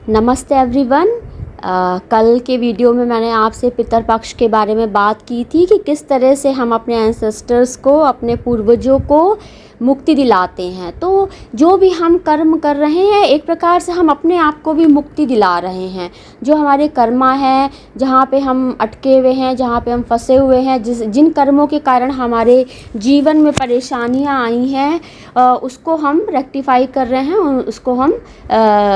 नमस्ते एवरीवन। कल के वीडियो में मैंने आपसे पितृपक्ष के बारे में बात की थी कि किस तरह से हम अपने एंसेस्टर्स को, अपने पूर्वजों को मुक्ति दिलाते हैं। तो जो भी हम कर्म कर रहे हैं, एक प्रकार से हम अपने आप को भी मुक्ति दिला रहे हैं। जो हमारे कर्मा है, जहाँ पे हम अटके हुए हैं, जहाँ पे हम फंसे हुए हैं, जिन कर्मों के कारण हमारे जीवन में परेशानियाँ आई हैं, उसको हम रेक्टिफाई कर रहे हैं,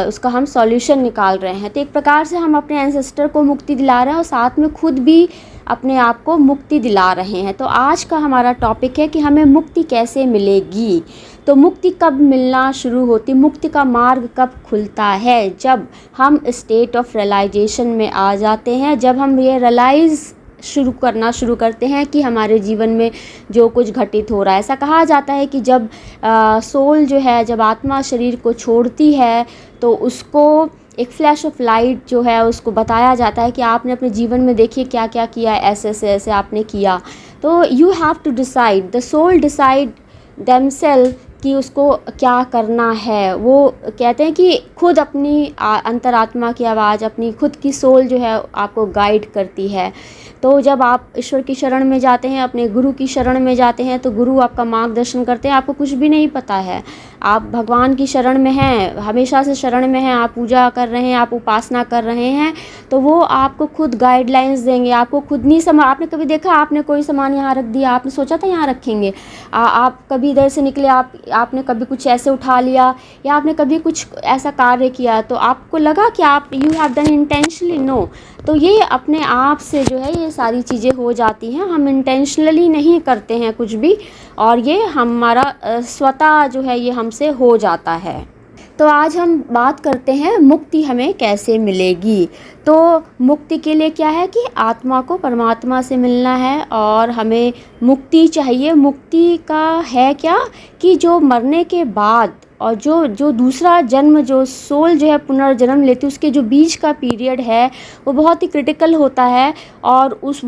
उसका हम सॉल्यूशन निकाल रहे हैं। तो एक प्रकार से हम अपने एंसेस्टर को मुक्ति दिला रहे हैं और साथ में खुद भी अपने आप को मुक्ति दिला रहे हैं। तो आज का हमारा टॉपिक है कि हमें मुक्ति कैसे मिलेगी। तो मुक्ति कब मिलना शुरू होती, मुक्ति का मार्ग कब खुलता है? जब हम स्टेट ऑफ रियलाइजेशन में आ जाते हैं, जब हम ये रियलाइज़ शुरू करते हैं कि हमारे जीवन में जो कुछ घटित हो रहा है। ऐसा कहा जाता है कि जब सोल जो है, जब आत्मा शरीर को छोड़ती है, तो उसको एक फ्लैश ऑफ लाइट जो है उसको बताया जाता है कि आपने अपने जीवन में देखिए क्या क्या किया, ऐसे आपने किया। तो you have to decide, the soul decide themself कि उसको क्या करना है। वो कहते हैं कि खुद अपनी अंतरात्मा की आवाज़, अपनी खुद की सोल जो है आपको गाइड करती है। तो जब आप ईश्वर की शरण में जाते हैं, अपने गुरु की शरण में जाते हैं, तो गुरु आपका मार्गदर्शन करते हैं। आपको कुछ भी नहीं पता है, आप भगवान की शरण में हैं, हमेशा से शरण में हैं, आप पूजा कर रहे हैं, आप उपासना कर रहे हैं, तो वो आपको खुद गाइडलाइंस देंगे। आपको खुद नहीं आपने कभी देखा, आपने कोई सामान यहाँ रख दिया, आपने सोचा था यहाँ रखेंगे, आप कभी इधर से निकले, आपने कभी कुछ ऐसे उठा लिया, या आपने कभी कुछ ऐसा कार्य किया, तो आपको लगा कि आप you have done intentionally? No. तो ये अपने आप से जो है ये सारी चीज़ें हो जाती हैं। हम इंटेंशनली नहीं करते हैं कुछ भी, और ये हमारा स्वतः जो है ये हमसे हो जाता है। तो आज हम बात करते हैं मुक्ति हमें कैसे मिलेगी। तो मुक्ति के लिए क्या है कि आत्मा को परमात्मा से मिलना है और हमें मुक्ति चाहिए। मुक्ति का है क्या कि जो मरने के बाद और जो दूसरा जन्म, जो सोल जो है पुनर्जन्म लेती है, उसके जो बीच का पीरियड है वो बहुत ही क्रिटिकल होता है। और उस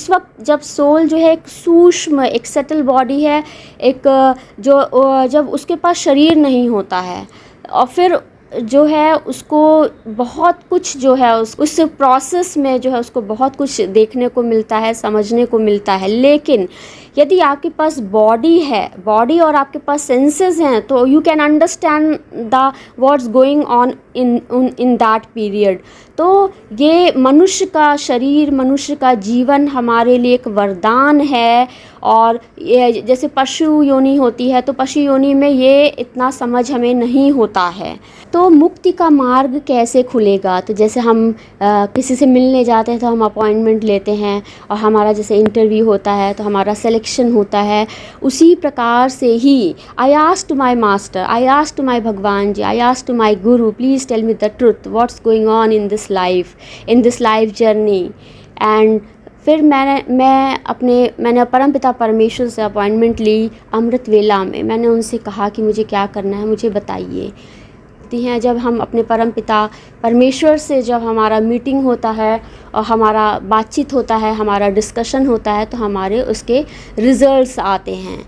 वक्त जब सोल जो है एक सूक्ष्म, एक सटल बॉडी है, एक जब उसके पास शरीर नहीं होता है, और फिर जो है उसको बहुत कुछ जो है उस प्रोसेस में जो है उसको बहुत कुछ देखने को मिलता है, समझने को मिलता है। लेकिन यदि आपके पास बॉडी है, बॉडी और आपके पास सेंसेस हैं, तो you can understand the what's going on in that period. तो ये मनुष्य का शरीर, मनुष्य का जीवन हमारे लिए एक वरदान है। और ये जैसे पशु योनि होती है, तो पशु योनि में ये इतना समझ हमें नहीं होता है। तो मुक्ति का मार्ग कैसे खुलेगा? तो जैसे हम किसी से मिलने जाते हैं तो हम अपॉइंटमेंट लेते हैं, और हमारा जैसे इंटरव्यू होता है तो हमारा सिलेक्शन होता है। उसी प्रकार से ही I asked to my master, I asked to my भगवान जी, I asked to my guru, please tell me the truth, what's going on in this life journey. And फिर मैंने परमपिता परमेश्वर से अपॉइंटमेंट ली अमृत वेला में। मैंने उनसे कहा कि मुझे क्या करना है, मुझे बताइए। हैं जब हम अपने परमपिता परमेश्वर से जब हमारा मीटिंग होता है और हमारा बातचीत होता है, हमारा डिस्कशन होता है, तो हमारे उसके रिजल्ट्स आते हैं।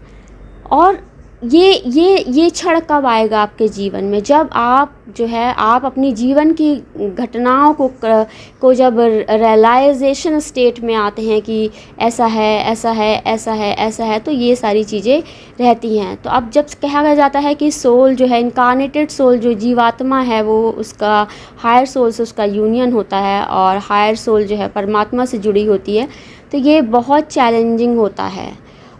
और ये क्षण कब आएगा आपके जीवन में? जब आप अपनी जीवन की घटनाओं को जब रियलाइजेशन स्टेट में आते हैं कि ऐसा है, ऐसा है, ऐसा है, ऐसा है, तो ये सारी चीज़ें रहती हैं। तो अब जब कहा जाता है कि सोल जो है, इनकारनेटेड सोल, जो जीवात्मा है, वो उसका हायर सोल से उसका यूनियन होता है, और हायर सोल जो है परमात्मा से जुड़ी होती है। तो ये बहुत चैलेंजिंग होता है,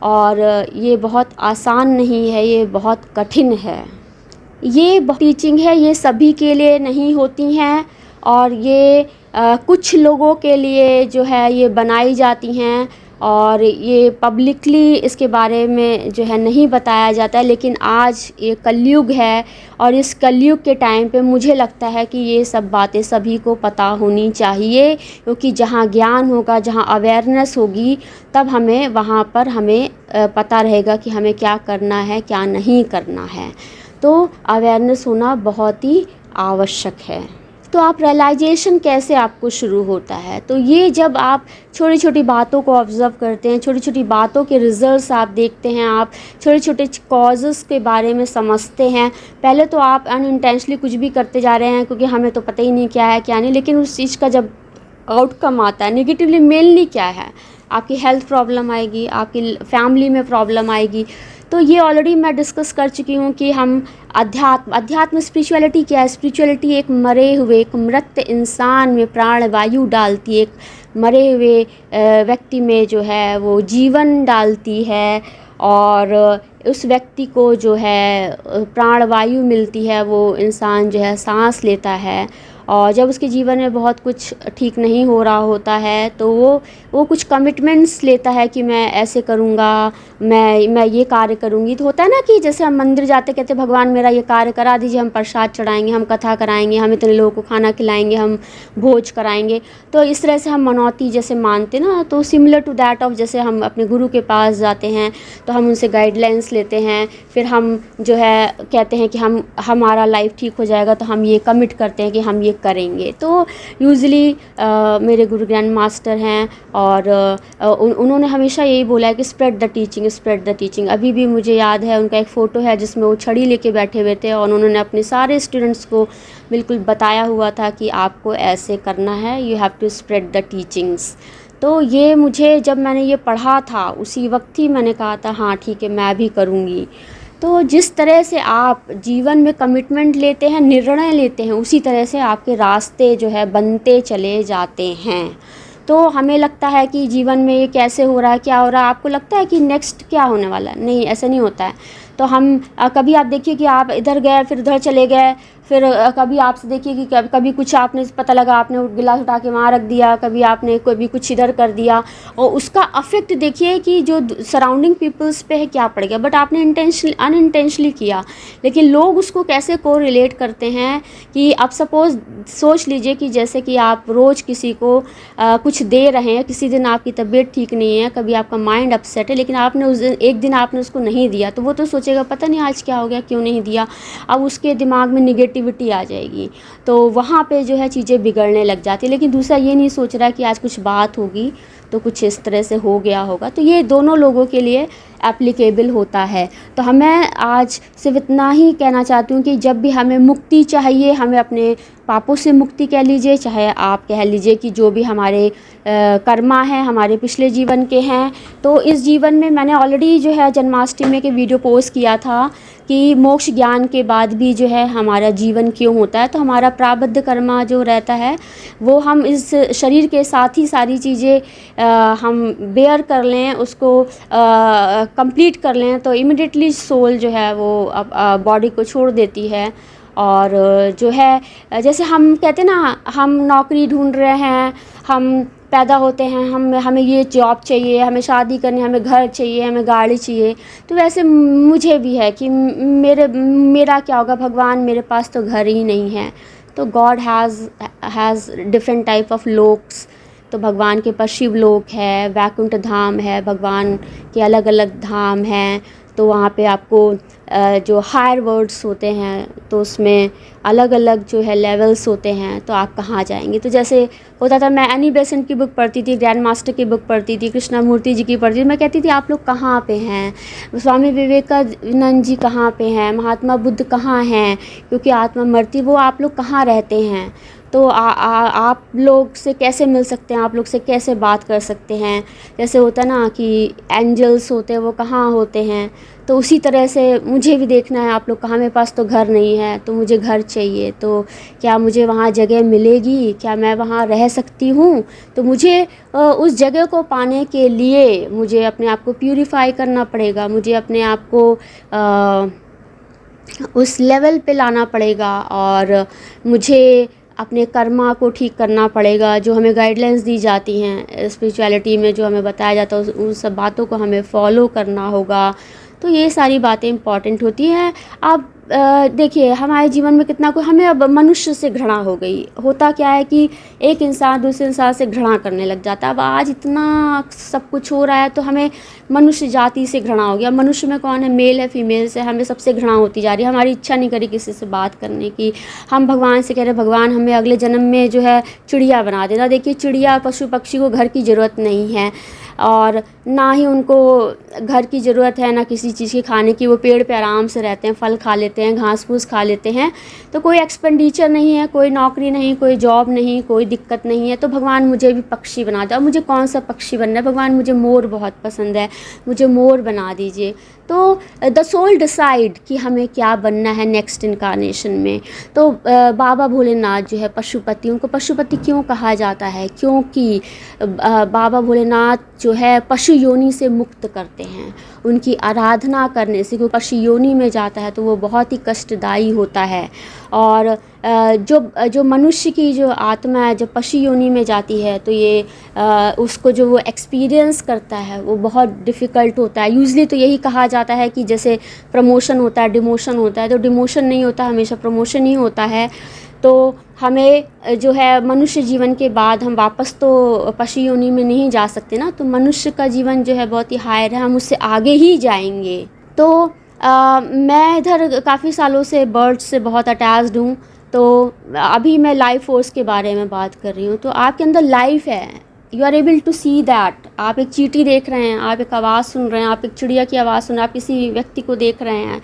और ये बहुत आसान नहीं है, ये बहुत कठिन है। ये टीचिंग है, ये सभी के लिए नहीं होती हैं, और ये कुछ लोगों के लिए जो है ये बनाई जाती हैं, और ये पब्लिकली इसके बारे में जो है नहीं बताया जाता है। लेकिन आज ये कलयुग है, और इस कलयुग के टाइम पे मुझे लगता है कि ये सब बातें सभी को पता होनी चाहिए, क्योंकि जहाँ ज्ञान होगा, जहाँ अवेयरनेस होगी, तब वहाँ पर हमें पता रहेगा कि हमें क्या करना है, क्या नहीं करना है। तो अवेयरनेस होना बहुत ही आवश्यक है। तो आप रियलाइजेशन कैसे आपको शुरू होता है, तो ये जब आप छोटी छोटी बातों को ऑब्ज़र्व करते हैं, छोटी छोटी बातों के रिजल्ट्स आप देखते हैं, आप छोटे छोटे कॉजेज़ के बारे में समझते हैं। पहले तो आप अनइंटेंशनली कुछ भी करते जा रहे हैं क्योंकि हमें तो पता ही नहीं क्या है क्या नहीं, लेकिन उस चीज़ का जब आउटकम आता है नेगेटिवली, मेनली क्या है, आपकी हेल्थ प्रॉब्लम आएगी, आपकी फैमिली में प्रॉब्लम आएगी। तो ये ऑलरेडी मैं डिस्कस कर चुकी हूँ कि हम अध्यात्म स्पिरिचुअलिटी क्या है। स्पिरिचुअलिटी एक मरे हुए, एक मृत इंसान में प्राण वायु डालती है, एक मरे हुए व्यक्ति में जो है वो जीवन डालती है, और उस व्यक्ति को जो है प्राण वायु मिलती है, वो इंसान जो है सांस लेता है। और जब उसके जीवन में बहुत कुछ ठीक नहीं हो रहा होता है तो वो कुछ कमिटमेंट्स लेता है कि मैं ऐसे करूँगा, मैं ये कार्य करूँगी। तो होता है ना कि जैसे हम मंदिर जाते कहते भगवान मेरा ये कार्य करा दीजिए, हम प्रसाद चढ़ाएंगे, हम कथा कराएंगे, हम इतने लोगों को खाना खिलाएंगे, हम भोज कराएंगे। तो इस तरह से हम मनौती जैसे मानते ना, तो सिमिलर टू दैट ऑफ जैसे हम अपने गुरु के पास जाते हैं तो हम उनसे गाइडलाइंस लेते हैं, फिर हम जो है कहते हैं कि हमारा लाइफ ठीक हो जाएगा, तो हम ये कमिट करते हैं कि हम ये करेंगे। तो यूजुअली मेरे गुरु ग्रैंड मास्टर हैं, और उन्होंने हमेशा यही बोला है कि spread the teaching, spread the teaching. अभी भी मुझे याद है उनका एक फ़ोटो है जिसमें वो छड़ी लेके बैठे हुए थे, और उन्होंने अपने सारे स्टूडेंट्स को बिल्कुल बताया हुआ था कि आपको ऐसे करना है, you have to spread the teachings. तो ये मुझे जब मैंने ये पढ़ा था उसी वक्त ही मैंने कहा था हाँ ठीक है, मैं भी करूँगी। तो जिस तरह से आप जीवन में कमिटमेंट लेते हैं, निर्णय लेते हैं, उसी तरह से आपके रास्ते जो है बनते चले जाते हैं। तो हमें लगता है कि जीवन में ये कैसे हो रहा है, क्या हो रहा है, आपको लगता है कि नेक्स्ट क्या होने वाला है, नहीं, ऐसा नहीं होता है। तो हम कभी आप देखिए कि आप इधर गए फिर उधर चले गए, फिर कभी आपसे देखिए कि कभी कुछ आपने पता लगा आपने गिलास उठा के वहाँ रख दिया, कभी आपने कभी कुछ इधर कर दिया, और उसका अफेक्ट देखिए कि जो सराउंडिंग पीपल्स पे है क्या पड़ गया, बट आपने अनइंटेंशनली किया। लेकिन लोग उसको कैसे को रिलेट करते हैं कि आप सपोज़ सोच लीजिए कि जैसे कि आप रोज़ किसी को कुछ दे रहे हैं, किसी दिन आपकी तबीयत ठीक नहीं है, कभी आपका माइंड अपसेट है, लेकिन आपने उस दिन एक दिन आपने उसको नहीं दिया, तो वो तो सोचेगा पता नहीं आज क्या हो गया, क्यों नहीं दिया। अब उसके दिमाग में नेगेटिविटी आ जाएगी, तो वहाँ पे जो है चीज़ें बिगड़ने लग जाती है। लेकिन दूसरा ये नहीं सोच रहा कि आज कुछ बात होगी तो कुछ इस तरह से हो गया होगा। तो ये दोनों लोगों के लिए एप्लीकेबल होता है। तो हमें आज सिर्फ इतना ही कहना चाहती हूँ कि जब भी हमें मुक्ति चाहिए, हमें अपने पापों से मुक्ति कह लीजिए, चाहे आप कह लीजिए कि जो भी हमारे कर्मा हैं, हमारे पिछले जीवन के हैं। तो इस जीवन में मैंने ऑलरेडी जो है जन्माष्टमी के वीडियो पोस्ट किया था कि मोक्ष ज्ञान के बाद भी जो है हमारा जीवन क्यों होता है। तो हमारा प्रारब्ध कर्मा जो रहता है वो हम इस शरीर के साथ ही सारी चीज़ें हम बेयर कर लें, उसको कंप्लीट कर लें, तो इमिडिएटली सोल जो है वो बॉडी को छोड़ देती है। और जो है जैसे हम कहते हैं ना, हम नौकरी ढूंढ रहे हैं, हम पैदा होते हैं, हमें ये जॉब चाहिए, हमें शादी करनी, हमें घर चाहिए, हमें गाड़ी चाहिए। तो वैसे मुझे भी है कि मेरा क्या होगा, भगवान मेरे पास तो घर ही नहीं है। तो God has different type of looks. तो भगवान के पास शिवलोक है, वैकुंठ धाम है, भगवान के अलग अलग धाम हैं। तो वहाँ पे आपको जो हायर वर्ड्स होते हैं तो उसमें अलग अलग जो है लेवल्स होते हैं, तो आप कहाँ जाएंगे। तो जैसे होता था, मैं एनी बेसेंट की बुक पढ़ती थी, ग्रैंड मास्टर की बुक पढ़ती थी, कृष्णमूर्ति जी की पढ़ती थी, मैं कहती थी आप लोग कहाँ पे हैं, स्वामी विवेकानंद जी कहाँ पे हैं, महात्मा बुद्ध कहाँ हैं, क्योंकि आत्मा मरती, वो आप लोग कहाँ रहते हैं। तो आप लोग से कैसे मिल सकते हैं, आप लोग से कैसे बात कर सकते हैं। जैसे होता ना कि एंजल्स होते हैं वो कहाँ होते हैं, तो उसी तरह से मुझे भी देखना है आप लोग कहाँ। मेरे पास तो घर नहीं है, तो मुझे घर चाहिए, तो क्या मुझे वहाँ जगह मिलेगी, क्या मैं वहाँ रह सकती हूँ। तो मुझे उस जगह को पाने के लिए मुझे अपने आप को प्यूरिफाई करना पड़ेगा, मुझे अपने आप को उस लेवल पे लाना पड़ेगा, और मुझे अपने कर्मा को ठीक करना पड़ेगा। जो हमें गाइडलाइंस दी जाती हैं स्पिरिचुअलिटी में, जो हमें बताया जाता है, उन सब बातों को हमें फॉलो करना होगा। तो ये सारी बातें इम्पॉर्टेंट होती हैं। अब देखिए हमारे जीवन में कितना कोई हमें अब मनुष्य से घृणा हो गई। होता क्या है कि एक इंसान दूसरे इंसान से घृणा करने लग जाता है। अब आज इतना सब कुछ हो रहा है तो हमें मनुष्य जाति से घृणा हो गया। मनुष्य में कौन है, मेल है फीमेल से, हमें सबसे घृणा होती जा रही है। हमारी इच्छा नहीं करी किसी से बात करने की। हम भगवान से कह रहे भगवान हमें अगले जन्म में जो है चिड़िया बना देना। देखिए चिड़िया पशु पक्षी को घर की ज़रूरत नहीं है और ना ही उनको घर की ज़रूरत है ना किसी चीज़ की खाने की। वो पेड़ पे आराम से रहते हैं, फल खा लेते हैं, घास फूस खा लेते हैं। तो कोई एक्सपेंडिचर नहीं है, कोई नौकरी नहीं, कोई जॉब नहीं, कोई दिक्कत नहीं है। तो भगवान मुझे भी पक्षी बना दो। अब मुझे कौन सा पक्षी बनना है? भगवान मुझे मोर बहुत पसंद है, मुझे मोर बना दीजिए। तो द सोल डिसाइड कि हमें क्या बनना है नेक्स्ट इनकारनेशन में। तो बाबा भोलेनाथ जो है पशुपति, उनको पशुपति क्यों कहा जाता है? क्योंकि बाबा भोलेनाथ जो है पशु योनि से मुक्त करते हैं। उनकी आराधना करने से, कोई पशु योनि में जाता है तो वो बहुत ही कष्टदायी होता है। और जो मनुष्य की जो आत्मा है जब पशु योनि में जाती है तो ये उसको जो वो एक्सपीरियंस करता है वो बहुत डिफ़िकल्ट होता है। यूजली तो यही कहा जाता है कि जैसे प्रमोशन होता है, डिमोशन होता है, तो डिमोशन नहीं होता, हमेशा प्रमोशन ही होता है। तो हमें जो है मनुष्य जीवन के बाद हम वापस तो पशु योनि में नहीं जा सकते ना। तो मनुष्य का जीवन जो है बहुत ही हायर है, हम उससे आगे ही जाएंगे। तो मैं इधर काफ़ी सालों से बर्ड्स से बहुत अटैच्ड हूँ। तो अभी मैं लाइफ फोर्स के बारे में बात कर रही हूँ। तो आपके अंदर लाइफ है, you are able to see that. आप एक चींटी देख रहे हैं, आप एक आवाज़ सुन रहे हैं, आप एक चिड़िया की आवाज़ सुन रहे हैं, आप किसी व्यक्ति को देख रहे हैं,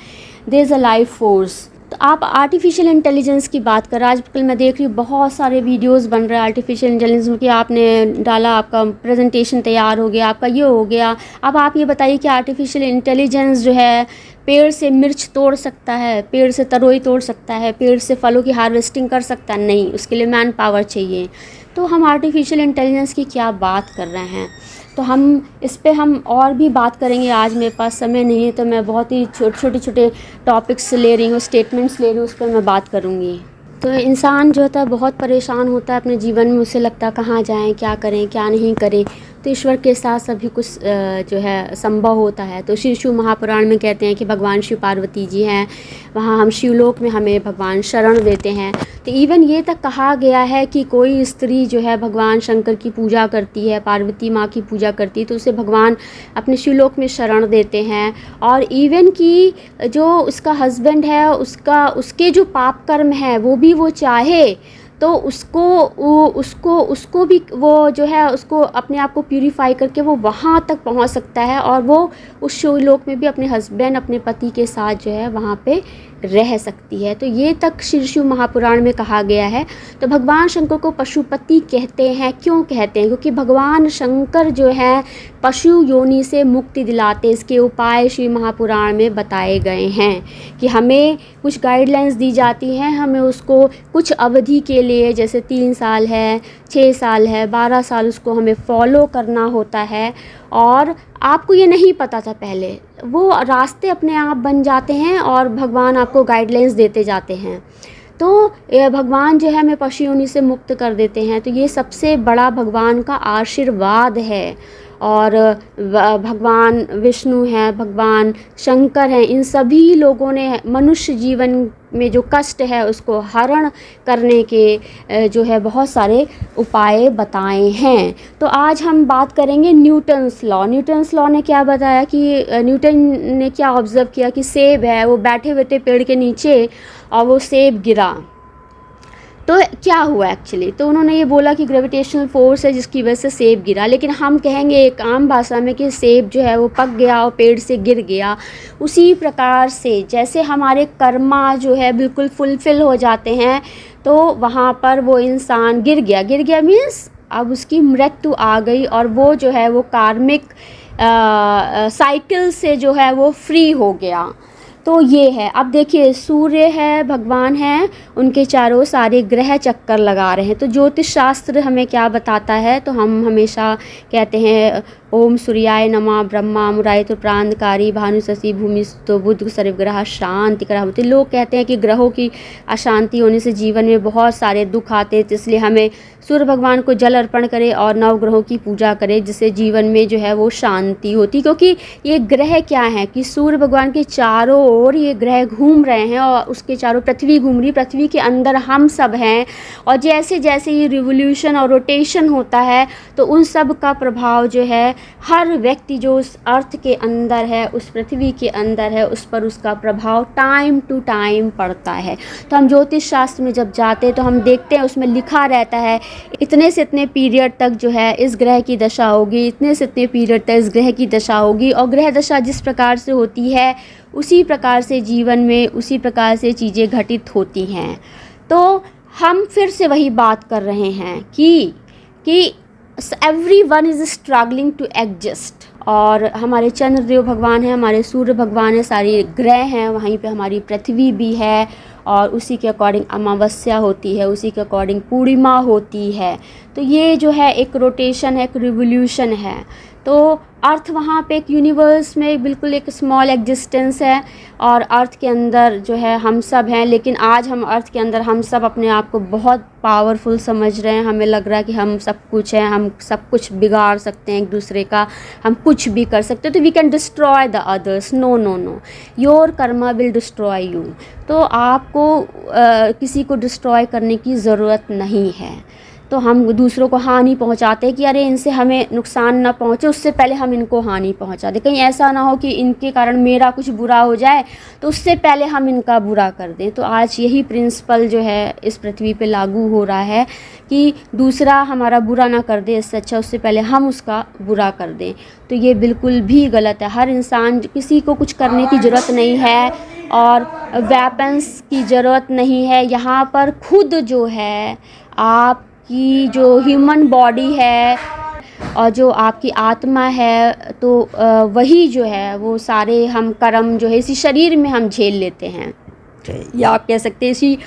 there is a life force. तो आप आर्टिफिशियल इंटेलिजेंस की बात कर, आजकल मैं देख रही हूँ बहुत सारे वीडियोस बन रहे हैं आर्टिफिशियल इंटेलिजेंस की। आपने डाला, आपका प्रेजेंटेशन तैयार हो गया, आपका ये हो गया। अब आप ये बताइए कि आर्टिफिशियल इंटेलिजेंस जो है पेड़ से मिर्च तोड़ सकता है, पेड़ से तरोई तोड़ सकता है, पेड़ से फलों की हार्वेस्टिंग कर सकता है? नहीं, उसके लिए मैन पावर चाहिए। तो हम आर्टिफिशियल इंटेलिजेंस की क्या बात कर रहे हैं? तो हम इस पे हम और भी बात करेंगे। आज मेरे पास समय नहीं है तो मैं बहुत ही छोटे टॉपिक्स ले रही हूँ, स्टेटमेंट्स ले रही हूँ, उस पर मैं बात करूँगी। तो इंसान जो होता है बहुत परेशान होता है अपने जीवन में। उसे लगता है कहाँ जाएं, क्या करें, क्या नहीं करें। तो ईश्वर के साथ सभी कुछ जो है संभव होता है। तो श्री शिव महापुराण में कहते हैं कि भगवान शिव पार्वती जी हैं, वहाँ हम शिवलोक में हमें भगवान शरण देते हैं। तो इवन ये तक कहा गया है कि कोई स्त्री जो है भगवान शंकर की पूजा करती है, पार्वती माँ की पूजा करती है, तो उसे भगवान अपने शिवलोक में शरण देते हैं। और इवन कि जो उसका हस्बैंड है उसके जो पाप कर्म है वो भी वो चाहे तो उसको भी वो जो है उसको अपने आप को प्यूरीफाई करके वो वहाँ तक पहुँच सकता है और वो उस शिवलोक में भी अपने हस्बैंड, अपने पति के साथ जो है वहाँ पे रह सकती है। तो ये तक श्री शिव महापुराण में कहा गया है। तो भगवान शंकर को पशुपति कहते हैं। क्यों कहते हैं? क्योंकि भगवान शंकर जो है पशु योनि से मुक्ति दिलाते। इसके उपाय श्री महापुराण में बताए गए हैं कि हमें कुछ गाइडलाइंस दी जाती हैं, हमें उसको कुछ अवधि के लिए, जैसे 3 साल है, 6 साल है, 12 साल, उसको हमें फॉलो करना होता है। और आपको ये नहीं पता था पहले, वो रास्ते अपने आप बन जाते हैं और भगवान आपको गाइडलाइंस देते जाते हैं। तो भगवान जो है हमें पशु योनि से मुक्त कर देते हैं। तो ये सबसे बड़ा भगवान का आशीर्वाद है। और भगवान विष्णु हैं, भगवान शंकर हैं, इन सभी लोगों ने मनुष्य जीवन में जो कष्ट है उसको हरण करने के जो है बहुत सारे उपाय बताए हैं। तो आज हम बात करेंगे न्यूटन्स लॉ। न्यूटन्स लॉ ने क्या बताया कि न्यूटन ने क्या ऑब्ज़र्व किया कि सेब है, वो बैठे हुए थे पेड़ के नीचे और वो सेब गिरा। तो क्या हुआ एक्चुअली? तो उन्होंने ये बोला कि ग्रेविटेशनल फोर्स है जिसकी वजह से सेब गिरा। लेकिन हम कहेंगे एक आम भाषा में कि सेब जो है वो पक गया और पेड़ से गिर गया। उसी प्रकार से जैसे हमारे कर्मा जो है बिल्कुल फुलफ़िल हो जाते हैं तो वहाँ पर वो इंसान गिर गया मीन्स अब उसकी मृत्यु आ गई और वो जो है वो कार्मिक साइकिल से जो है वो फ्री हो गया। तो ये है। अब देखिए सूर्य है, भगवान हैं, उनके चारों सारे ग्रह चक्कर लगा रहे हैं। तो ज्योतिष शास्त्र हमें क्या बताता है? तो हम हमेशा कहते हैं ओम सूर्याय नमः ब्रह्मा मुरारितो प्रांतकारी भानु शशि भूमिस्थो बुध सर्वग्रह शांति करा होते। लोग कहते हैं कि ग्रहों की अशांति होने से जीवन में बहुत सारे दुख आते हैं, तो इसलिए हमें सूर्य भगवान को जल अर्पण करें और नवग्रहों की पूजा करें जिससे जीवन में जो है वो शांति होती। क्योंकि ये ग्रह क्या है कि सूर्य भगवान के चारों ओर ये ग्रह घूम रहे हैं और उसके चारों पृथ्वी घूम रही, पृथ्वी के अंदर हम सब हैं, और जैसे जैसे ये रिवोल्यूशन और रोटेशन होता है तो उन सब का प्रभाव जो है हर व्यक्ति जो उस अर्थ के अंदर है, उस पृथ्वी के अंदर है, उस पर उसका प्रभाव टाइम टू टाइम पड़ता है। तो हम ज्योतिष शास्त्र में जब जाते हैं तो हम देखते हैं उसमें लिखा रहता है इतने से इतने पीरियड तक जो है इस ग्रह की दशा होगी, इतने से इतने पीरियड तक इस ग्रह की दशा होगी, और ग्रह दशा जिस प्रकार से होती है उसी प्रकार से जीवन में उसी प्रकार से चीज़ें घटित होती हैं। तो हम फिर से वही बात कर रहे हैं कि everyone is struggling to exist, और हमारे चंद्रदेव भगवान हैं, हमारे सूर्य भगवान हैं, सारे ग्रह हैं, वहीं पे हमारी पृथ्वी भी है, और उसी के अकॉर्डिंग अमावस्या होती है, उसी के अकॉर्डिंग पूर्णिमा होती है। तो ये जो है एक रोटेशन है, एक रिवोल्यूशन है। तो अर्थ वहाँ पे एक यूनिवर्स में बिल्कुल एक स्मॉल एग्जिस्टेंस है, और अर्थ के अंदर जो है हम सब हैं, लेकिन आज हम अर्थ के अंदर हम सब अपने आप को बहुत पावरफुल समझ रहे हैं। हमें लग रहा है कि हम सब कुछ हैं, हम सब कुछ बिगाड़ सकते हैं एक दूसरे का, हम कुछ भी कर सकते हैं, तो we can destroy the others. No no no, your karma will destroy you. तो आपको किसी को डिस्ट्रॉय करने की ज़रूरत नहीं है। तो हम दूसरों को हानि पहुंचाते हैं कि अरे इनसे हमें नुकसान ना पहुंचे, उससे पहले हम इनको हानि पहुंचा दें, कहीं ऐसा ना हो कि इनके कारण मेरा कुछ बुरा हो जाए तो उससे पहले हम इनका बुरा कर दें। तो आज यही प्रिंसिपल जो है इस पृथ्वी पे लागू हो रहा है कि दूसरा हमारा बुरा ना कर दे, इससे अच्छा उससे पहले हम उसका बुरा कर दें। तो ये बिल्कुल भी गलत है। हर इंसान, किसी को कुछ करने की ज़रूरत नहीं है और वेपन्स की ज़रूरत नहीं है। यहाँ पर खुद जो है आप की जो ह्यूमन बॉडी है और जो आपकी आत्मा है, तो वही जो है वो सारे हम कर्म जो है इसी शरीर में हम झेल लेते हैं, या आप कह सकते हैं इसी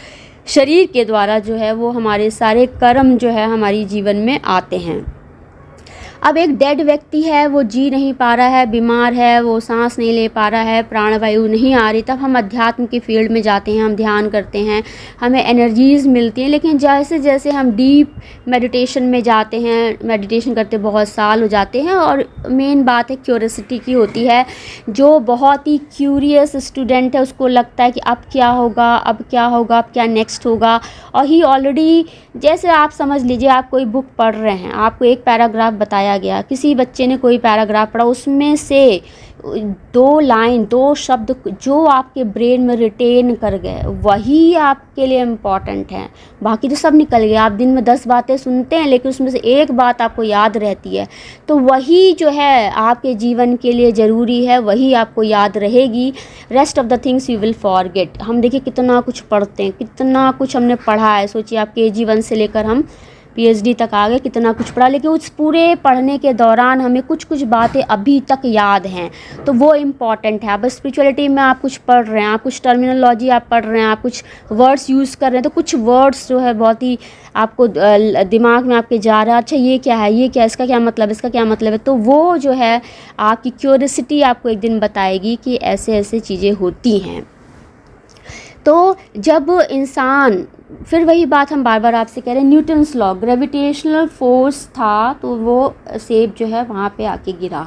शरीर के द्वारा जो है वो हमारे सारे कर्म जो है हमारी जीवन में आते हैं। अब एक डेड व्यक्ति है, वो जी नहीं पा रहा है, बीमार है, वो सांस नहीं ले पा रहा है, प्राणवायु नहीं आ रही, तब हम अध्यात्म की फील्ड में जाते हैं, हम ध्यान करते हैं, हमें एनर्जीज़ मिलती हैं। लेकिन जैसे जैसे हम डीप मेडिटेशन में जाते हैं, मेडिटेशन करते बहुत साल हो जाते हैं, और मेन बात है क्यूरियोसिटी की होती है। जो बहुत ही क्यूरियस स्टूडेंट है उसको लगता है कि अब क्या होगा, अब क्या होगा, अब क्या नेक्स्ट होगा, और ही ऑलरेडी, जैसे आप समझ लीजिए आप कोई बुक पढ़ रहे हैं, आपको एक पैराग्राफ बताया गया, किसी बच्चे ने कोई पैराग्राफ पढ़ा, उसमें से 2 लाइन 2 शब्द जो आपके ब्रेन में रिटेन कर गए वही आपके लिए इम्पॉर्टेंट है। बाकी तो सब निकल गया। आप दिन में 10 बातें सुनते हैं लेकिन उसमें से एक बात आपको याद रहती है, तो वही जो है आपके जीवन के लिए ज़रूरी है, वही आपको याद रहेगी। Rest of the things you will forget. हम देखिए कितना कुछ पढ़ते हैं, कितना कुछ हमने पढ़ा है। सोचिए आप KG 1 से लेकर हम PhD तक आ गए, कितना कुछ पढ़ा, लेकिन उस पूरे पढ़ने के दौरान हमें कुछ कुछ बातें अभी तक याद हैं, तो वो इम्पॉर्टेंट है। अब स्पिरिचुअलिटी में आप कुछ पढ़ रहे हैं, आप कुछ टर्मिनोलॉजी आप पढ़ रहे हैं, आप कुछ वर्ड्स यूज़ कर रहे हैं, तो कुछ वर्ड्स जो है बहुत ही आपको दिमाग में आपके जा रहा है, अच्छा ये क्या है, ये क्या, इसका क्या मतलब, इसका क्या मतलब है। तो वो जो है आपकी क्यूरियोसिटी आपको एक दिन बताएगी कि ऐसे ऐसे चीज़ें होती हैं। तो जब इंसान, फिर वही बात हम बार बार आपसे कह रहे हैं, न्यूटन्स लॉ, ग्रेविटेशनल फोर्स था तो वो सेब जो है वहाँ पे आके गिरा।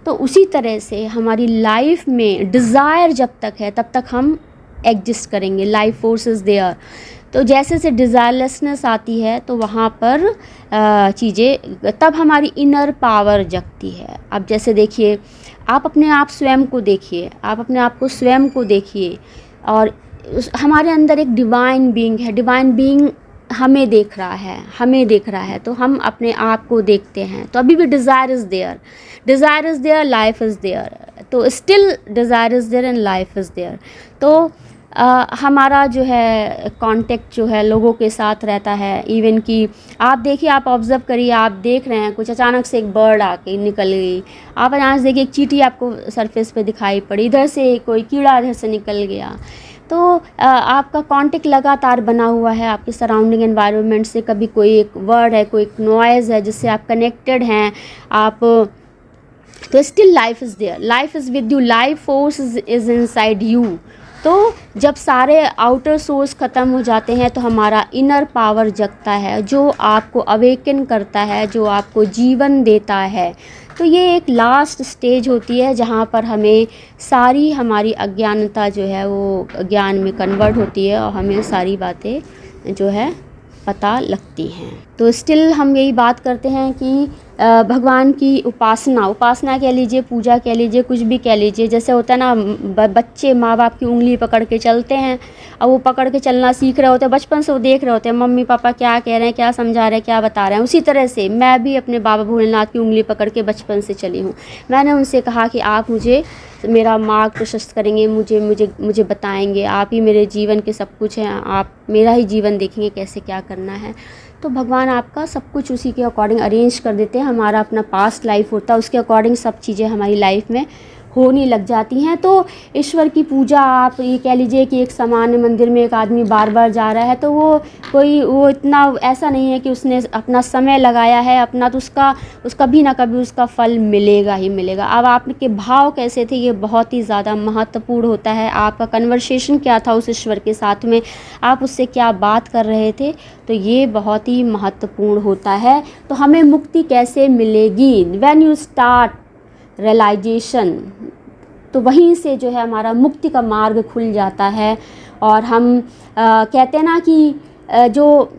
तो उसी तरह से हमारी लाइफ में डिज़ायर जब तक है तब तक हम एग्जिस्ट करेंगे, लाइफ फोर्स इज़ देयर। तो जैसे से डिज़ायरलेसनेस आती है तो वहाँ पर चीज़ें, तब हमारी इनर पावर जगती है। अब जैसे देखिए, आप अपने आप स्वयं को देखिए, आप अपने आप को स्वयं को देखिए, और हमारे अंदर एक डिवाइन बीइंग है, डिवाइन बीइंग हमें देख रहा है, हमें देख रहा है, तो हम अपने आप को देखते हैं। तो अभी भी desire is there, desire is there, life is there, तो still desire is there and life is there. तो हमारा जो है कांटेक्ट जो है लोगों के साथ रहता है। इवन कि आप देखिए, आप ऑब्ज़र्व करिए, आप देख रहे हैं कुछ, अचानक से एक बर्ड आके निकल गई, आप अचानक से देखिए एक चींटी आपको सरफेस पे दिखाई पड़ी, इधर से कोई कीड़ा इधर से निकल गया। तो आपका कांटेक्ट लगातार बना हुआ है आपके सराउंडिंग एनवायरनमेंट से। कभी कोई एक वर्ड है, कोई एक नॉइज़ है जिससे आप कनेक्टेड हैं आप, तो still life is there, life is with you, life force is inside you. तो जब सारे आउटर सोर्स ख़त्म हो जाते हैं तो हमारा इनर पावर जगता है, जो आपको अवेकन करता है, जो आपको जीवन देता है। तो ये एक लास्ट स्टेज होती है जहाँ पर हमें सारी हमारी अज्ञानता जो है वो ज्ञान में कन्वर्ट होती है और हमें सारी बातें जो है पता लगती हैं। तो स्टिल हम यही बात करते हैं कि भगवान की उपासना कह लीजिए, पूजा कह लीजिए, कुछ भी कह लीजिए। जैसे होता है ना, बच्चे माँ बाप की उंगली पकड़ के चलते हैं, अब वो पकड़ के चलना सीख रहे होते हैं, बचपन से वो देख रहे होते हैं मम्मी पापा क्या कह रहे हैं, क्या समझा रहे हैं, क्या बता रहे हैं। उसी तरह से मैं भी अपने बाबा भोलेनाथ की उंगली पकड़ के बचपन से चली हूँ। मैंने उनसे कहा कि आप मुझे मेरा मार्ग प्रशस्त करेंगे, मुझे बताएंगे, आप ही मेरे जीवन के सब कुछ हैं, आप मेरा ही जीवन देखेंगे कैसे क्या करना है। तो भगवान आपका सब कुछ उसी के अकॉर्डिंग अरेंज कर देते हैं। हमारा अपना पास्ट लाइफ होता है, उसके अकॉर्डिंग सब चीज़ें हमारी लाइफ में होने लग जाती हैं। तो ईश्वर की पूजा, आप ये कह लीजिए कि एक सामान्य मंदिर में एक आदमी बार बार जा रहा है तो वो इतना ऐसा नहीं है कि उसने अपना समय लगाया है अपना, तो उसका भी ना कभी उसका फल मिलेगा ही मिलेगा। अब आपके भाव कैसे थे ये बहुत ही ज़्यादा महत्वपूर्ण होता है। आपका कन्वर्सेशन क्या था उस ईश्वर के साथ में, आप उससे क्या बात कर रहे थे, तो ये बहुत ही महत्वपूर्ण होता है। तो हमें मुक्ति कैसे मिलेगी? व्हेन यू स्टार्ट रियलाइजेशन, तो वहीं से जो है हमारा मुक्ति का मार्ग खुल जाता है। और हम कहते हैं ना कि जो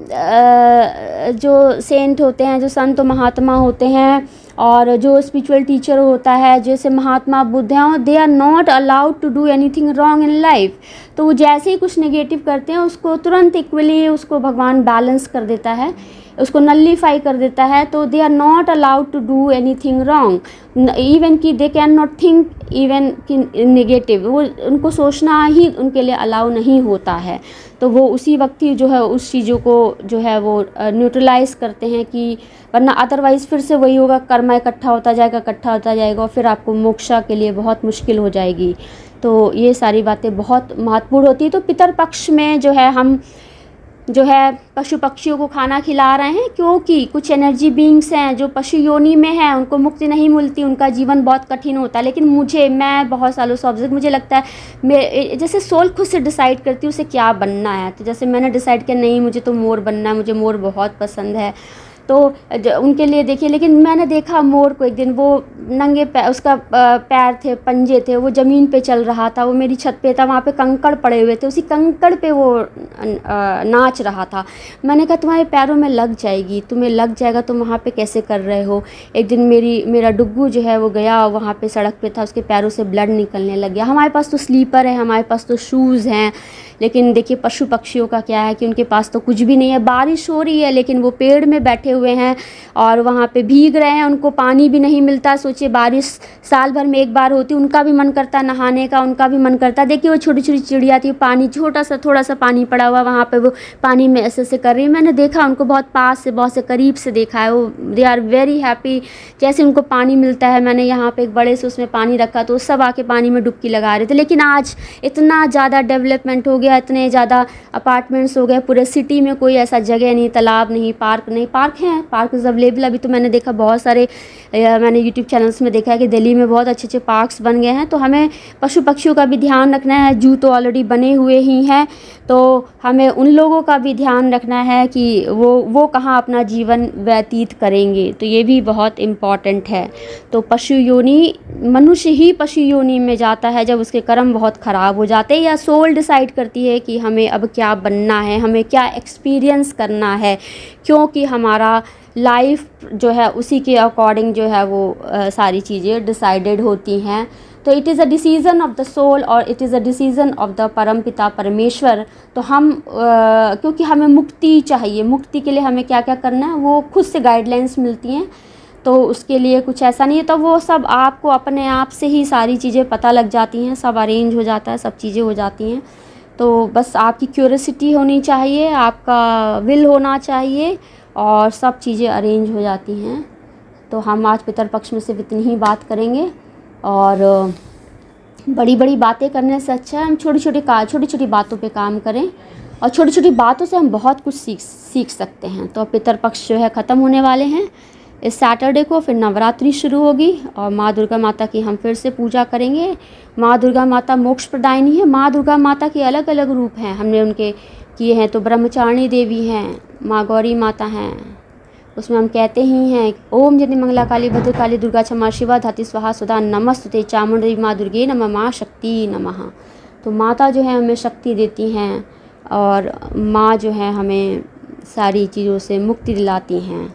सेंट होते हैं, जो संत महात्मा होते हैं और जो स्पिरिचुअल टीचर होता है, जैसे महात्मा बुद्ध हैं, they are not allowed to do anything wrong in life. तो वो जैसे ही कुछ नेगेटिव करते हैं उसको तुरंत इक्वली उसको भगवान बैलेंस कर देता है, उसको नल्लीफाई कर देता है। तो they are not allowed to do anything wrong, even कि they can not think even कि नेगेटिव, वो उनको सोचना ही उनके लिए अलाउ नहीं होता है। तो वो उसी वक्त ही जो है उस चीज़ों को जो है वो न्यूट्रलाइज़ करते हैं कि वरना अदरवाइज़ फिर से वही होगा, कर्मा इकट्ठा होता जाएगा और फिर आपको मोक्षा के लिए बहुत मुश्किल हो जाएगी। तो ये सारी बातें बहुत महत्वपूर्ण होती है। तो पितर पक्ष में जो है हम जो है पशु पक्षियों को खाना खिला रहे हैं, क्योंकि कुछ एनर्जी बीइंग्स हैं जो पशु योनि में हैं, उनको मुक्ति नहीं मिलती, उनका जीवन बहुत कठिन होता है। लेकिन मैं बहुत सालों से ऑब्जर्व, मुझे लगता है मैं जैसे सोल खुद से डिसाइड करती हूँ उसे क्या बनना है। तो जैसे मैंने डिसाइड किया नहीं मुझे तो मोर बनना है, मुझे मोर बहुत पसंद है। तो उनके लिए देखिए, लेकिन मैंने देखा मोर को एक दिन, वो नंगे उसका पैर थे, पंजे थे, वो ज़मीन पे चल रहा था, वो मेरी छत पे था, वहाँ पे कंकड़ पड़े हुए थे, उसी कंकड़ पे वो नाच रहा था। मैंने कहा तुम्हारे पैरों में लग जाएगी, तुम्हें लग जाएगा, तुम वहाँ पे कैसे कर रहे हो। एक दिन मेरा डुग्गू जो है वो गया वहाँ पे सड़क पे था, उसके पैरों से ब्लड निकलने लग गया। हमारे पास तो स्लीपर है, हमारे पास तो शूज़ हैं, लेकिन देखिए पशु पक्षियों का क्या है कि उनके पास तो कुछ भी नहीं है। बारिश हो रही है लेकिन वो पेड़ में बैठे हुए हैं और वहाँ पे भीग रहे हैं, उनको पानी भी नहीं मिलता। सोचिए बारिश साल भर में एक बार होती, उनका भी मन करता है नहाने का, उनका भी मन करता है। देखिए वो छोटी छोटी चिड़िया थी, पानी थोड़ा सा पानी पड़ा हुआ वहाँ पे, वो पानी में ऐसे कर रही है। मैंने देखा उनको बहुत पास से, बहुत से करीब से देखा है, वो दे आर वेरी हैप्पी जैसे उनको पानी मिलता है। मैंने यहाँ पे एक बड़े से उसमें पानी रखा तो सब आके पानी में डुबकी लगा रहे थे। लेकिन आज इतना ज़्यादा डेवलपमेंट हो गया, इतने ज़्यादा अपार्टमेंट्स हो गए, पूरे सिटी में कोई ऐसा जगह नहीं, तालाब नहीं, पार्क नहीं। पार्क हैं, पार्क इज़ अवेलेबल। अभी तो मैंने देखा बहुत सारे, मैंने यूट्यूब चैनल्स में देखा है कि दिल्ली में बहुत अच्छे अच्छे पार्क्स बन गए हैं। तो हमें पशु पक्षियों का भी ध्यान रखना है। जू तो ऑलरेडी बने हुए ही हैं, तो हमें उन लोगों का भी ध्यान रखना है कि वो कहाँ अपना जीवन व्यतीत करेंगे। तो ये भी बहुत इम्पॉर्टेंट है। तो पशु योनि, मनुष्य ही पशु योनि में जाता है जब उसके कर्म बहुत ख़राब हो जाते हैं, या सोल डिसाइड करती है कि हमें अब क्या बनना है, हमें क्या एक्सपीरियंस करना है, क्योंकि हमारा लाइफ जो है उसी के अकॉर्डिंग जो है वो सारी चीज़ें डिसाइडेड होती हैं। तो it is a decision of the soul और it is a decision of the परम पिता परमेश्वर। तो हम क्योंकि हमें मुक्ति चाहिए, मुक्ति के लिए हमें क्या क्या करना है वो खुद से गाइडलाइंस मिलती हैं। तो उसके लिए कुछ ऐसा नहीं है, तो वो सब आपको अपने आप से ही सारी चीज़ें पता लग जाती हैं, सब अरेंज हो जाता है, सब चीज़ें हो जाती हैं। तो बस आपकी क्यूरियोसिटी होनी चाहिए, आपका विल होना चाहिए और सब चीज़ें अरेंज हो जाती हैं। तो हम आज पितरपक्ष में सिर्फ इतनी ही बात करेंगे और बड़ी बड़ी बातें करने से अच्छा है हम छोटी छोटी बातों पे काम करें, और छोटी छोटी बातों से हम बहुत कुछ सीख सकते हैं। तो पितरपक्ष जो है ख़त्म होने वाले हैं इस सैटरडे को, फिर नवरात्रि शुरू होगी और माँ दुर्गा माता की हम फिर से पूजा करेंगे। माँ दुर्गा माता मोक्ष प्रदायिनी है। माँ दुर्गा माता के अलग अलग रूप हैं, हमने उनके किए हैं। तो ब्रह्मचारिणी देवी हैं, माँ गौरी माता हैं, उसमें हम कहते ही हैं ओम जनि मंगला काली भद्रकाली दुर्गा क्षमा शिवा धात्री स्वाहा सुधा नमस्तुते चामुंडा माँ दुर्गे नमः माँ शक्ति नमः। तो माता जो है हमें शक्ति देती हैं और माँ जो है हमें सारी चीज़ों से मुक्ति दिलाती हैं।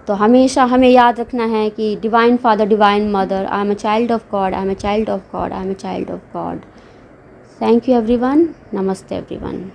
तो हमेशा हमें याद रखना है कि divine father, divine mother, I am a child of God, I am a child of God, I am a child of God. Thank you everyone. नमस्ते एवरीवन।